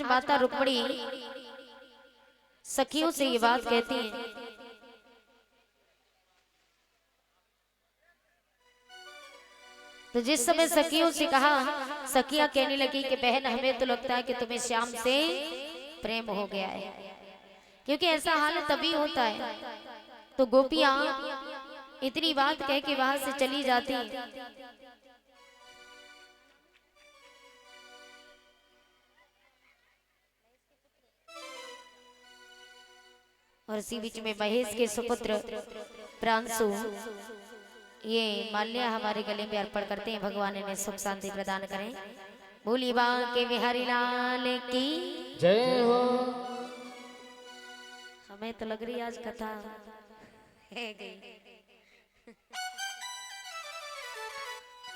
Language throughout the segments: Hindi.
माता रुक्मिणी सखियों से ये बात कहती है। तो जिस समय सखियों से कहा, सखियां कहने लगी कि बहन हमें तो लगता है कि तुम्हें श्याम से प्रेम हो गया है, क्योंकि ऐसा हाल तभी होता है। तो गोपियां इतनी बात कह के वहां से चली जाती। और इसी बीच में महेश के सुपुत्र प्रांशु ये माल्या हमारे गले में अर्पण करते हैं। भगवान इन्हें सुख शांति प्रदान करें। भोली बांके बिहारी लाल की जय हो। हमें तो लग रही आज कथा है गई।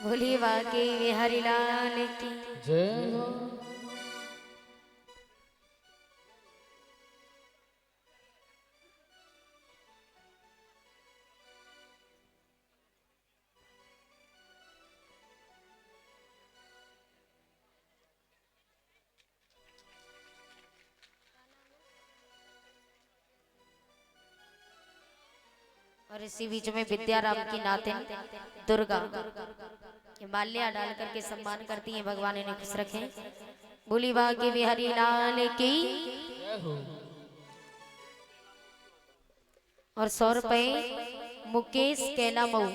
भोली बांके बिहारी लाल की जय हो। और इसी बीच में विद्याराम की नातिन दुर्गा माल्या डाल करके सम्मान करती हैं। भगवान इन्हें खुश रखें। भोली बांके बिहारी लाल की। और 100 रुपए मुकेश कैला मऊ।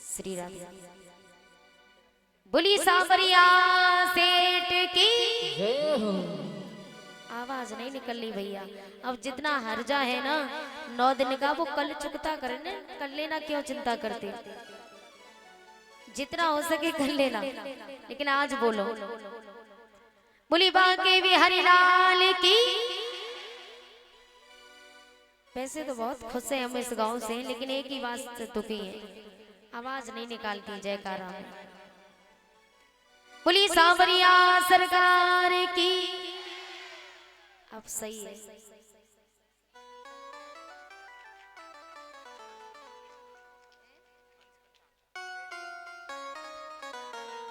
श्री राधे। बोली सावरिया सेठ की जय हो। आवाज नहीं निकल रही भैया। अब जितना हर्जा है ना 9 दिन का वो कल चुकता करने कर लेना, क्यों चिंता करते। जितना हो सके कर लेना, लेकिन आज बोलो। बोली बांके बिहारी लाल की। वैसे तो बहुत खुश है हम इस गांव से, लेकिन एक ही बात से दुखी है, आवाज नहीं निकालती जयकारा में। बोली सांवरिया सरकार की। अब सही है।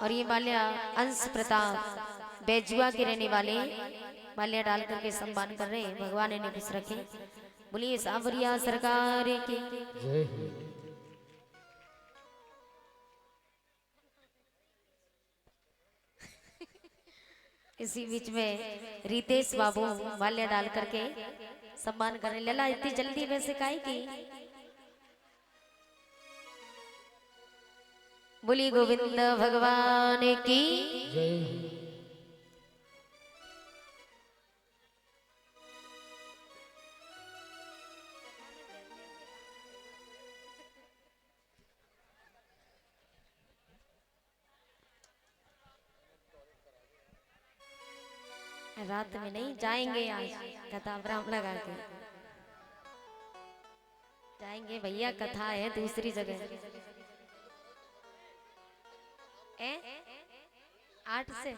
और ये माल्या अंश प्रताप बैजुआ के रहने वाले माल्या डाल करके सम्मान कर रहे हैं। भगवान इन्हें खुश रखे। बोलिए सांवरिया सरकार की जय हो। इसी बीच में रितेश बाबू माल्या डाल करके सम्मान करने। लला इतनी जल्दी वैसे काहे की। बोली गोविंद भगवान की जय हो। रात में नहीं जाएंगे, आज कथा ब्राह्मण लगा के जाएंगे भैया। कथा है दूसरी जगह। 8 से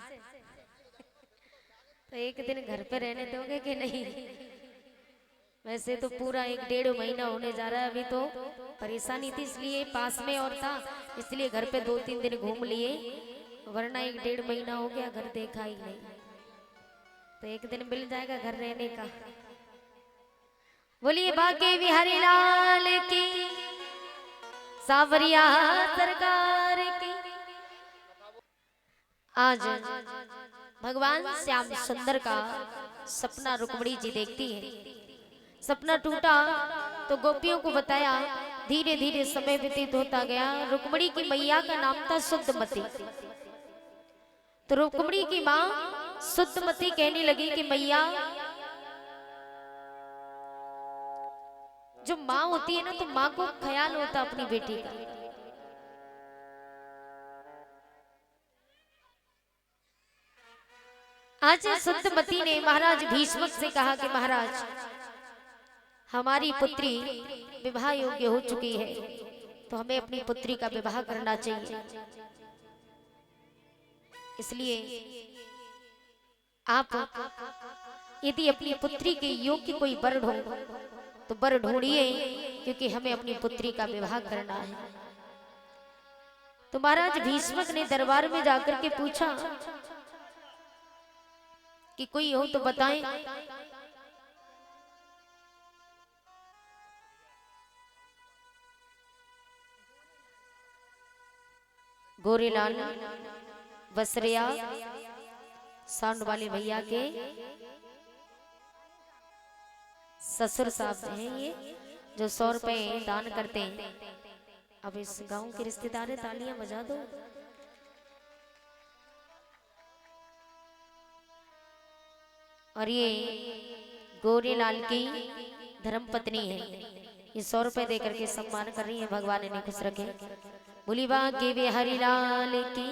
तो एक दिन घर पे रहने दोगे कि नहीं। वैसे तो पूरा 1-1.5 महीना होने जा रहा है। अभी तो परेशानी थी इसलिए पास में और था, इसलिए घर पे 2-3 दिन घूम लिए, वरना 1-1.5 महीना हो गया घर देखा ही नहीं। तो एक दिन मिल जाएगा घर रहने का। बोलिए बांके बिहारी लाल की सांवरिया सरकार की। आज भगवान श्याम सुंदर का सपना रुक्मिणी जी देखती है। सपना टूटा तो गोपियों को बताया। धीरे धीरे समय व्यतीत होता गया। रुक्मिणी की मैया का नाम था शुद्धमती। तो रुक्मिणी की माँ शुद्धमती कहने लगी कि मैया, जो माँ होती है ना, तो माँ को ख्याल होता अपनी बेटी का। आज शुद्धमती ने महाराज भीष्मक से कहा कि महाराज, हमारी पुत्री विवाह योग्य हो चुकी है, तो हमें अपनी पुत्री का विवाह करना चाहिए। इसलिए आप यदि अपनी पुत्री के योग्य कोई वर हो तो वर ढूंढिए, क्योंकि हमें अपनी पुत्री का विवाह करना है। तो तो महाराज भीष्मक ने दरबार में जाकर के पूछा कि कोई हो तो बताएं। गोरेलाल बसरिया साउंड वाले भैया के ससुर साहब हैं ये, जो 100 रुपए दान करते हैं। अब इस गांव के रिश्तेदार हैं, तालियां बजा दो। और ये गोरेलाल की धर्मपत्नी है, ये 100 रुपए देकर के सम्मान कर रही है। भगवान इन्हें खुश रखे। बोली बांके बिहारी लाल की।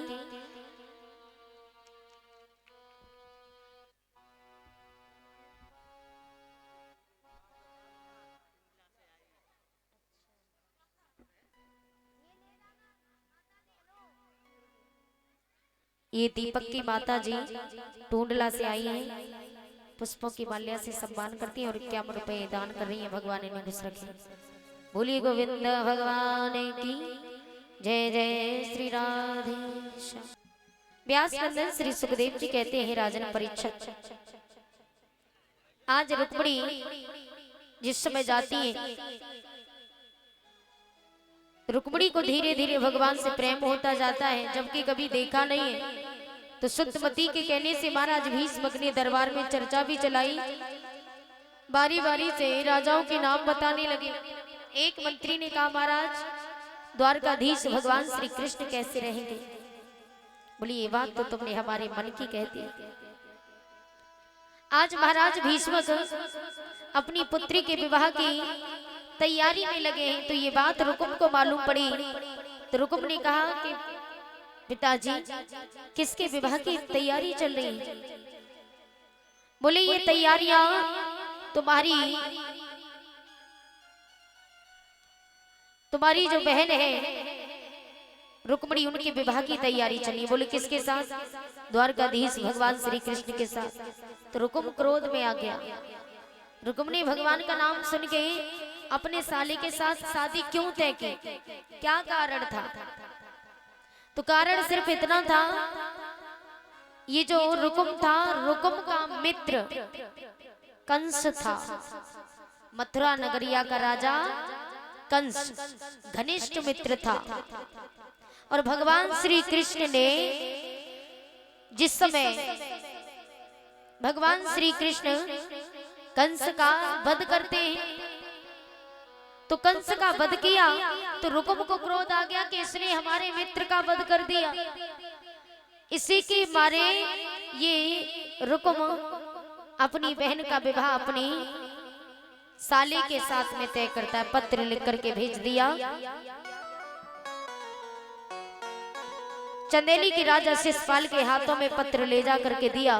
ये दीपक की माता जी टूंडला से आई हैं, पुष्पों की माल्या से सम्मान करती हैं और 51 रुपए दान कर रही हैं। भगवान इन्हें खुश रखे। बोली गोविंद भगवान की जय जय श्री राधे श्याम। व्यास नंदन श्री सुखदेव जी कहते हैं, राजन परीक्षित, आज रुक्मिणी जिस समय जाती है, रुक्मिणी को धीरे धीरे भगवान से प्रेम होता जाता है, जबकि कभी देखा नहीं है। तो सुतमती के कहने से महाराज भीष्मक ने दरबार में चर्चा भी चलाई। बारी बारी से राजाओं के नाम बताने लगे। एक मंत्री ने कहा, महाराज द्वारकाधीश भगवान श्री कृष्ण कैसे रहेंगे? बोली ये बात तो तुमने हमारे मन की कह दी। आज महाराज भीष्मक अपनी पुत्री के विवाह की तैयारी में लगे हैं, तो ये बात रुकुम को मालूम पड़ी। तो रुकुम ने कहा कि पिताजी किसके विवाह की तैयारी चल रही है? बोले ये तैयारियां तुम्हारी जो बहन है रुक्मिणी, उनके विवाह की तैयारी चली। बोले किसके साथ? द्वारकाधीश भगवान श्री कृष्ण के साथ। तो रुकुम क्रोध में आ गया। रुकुम ने भगवान का नाम सुन के अपने साले के साथ शादी क्यों तय की? क्या कारण था? तो कारण सिर्फ इतना था, ये जो रुकुम था, रुकुम का मित्र कंस था। मथुरा नगरिया का राजा कंस घनिष्ठ मित्र था। और भगवान श्री कृष्ण ने जिस समय भगवान श्री कृष्ण कंस का वध करते हैं, तो कंस का वध किया तो रुकुम को क्रोध आ गया कि इसने हमारे मित्र का वध कर दिया। इसी के मारे ये रुकुम अपनी बहन का विवाह अपनी साले के साथ में तय करता है। पत्र लिख करके भेज दिया। चंदेली के राजा शिशपाल के हाथों में पत्र ले जा करके दिया।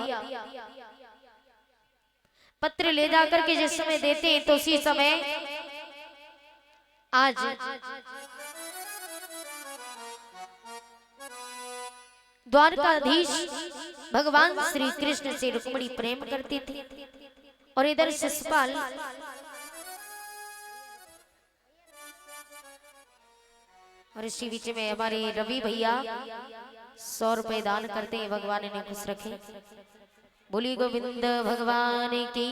पत्र ले जा करके जिस समय देते हैं, तो उसी समय आज द्वारकाधीश भगवान श्री कृष्ण से रुक्मिणी प्रेम करती थी, और इधर शिशपाल और इसी बीच में हमारे रवि भैया 100 रुपए दान करते हैं। भगवान इन्हें खुश रखे। बोली गोविंद भगवान की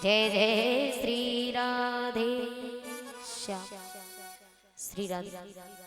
जय जय श्री राधे श्याम। श्री राधे।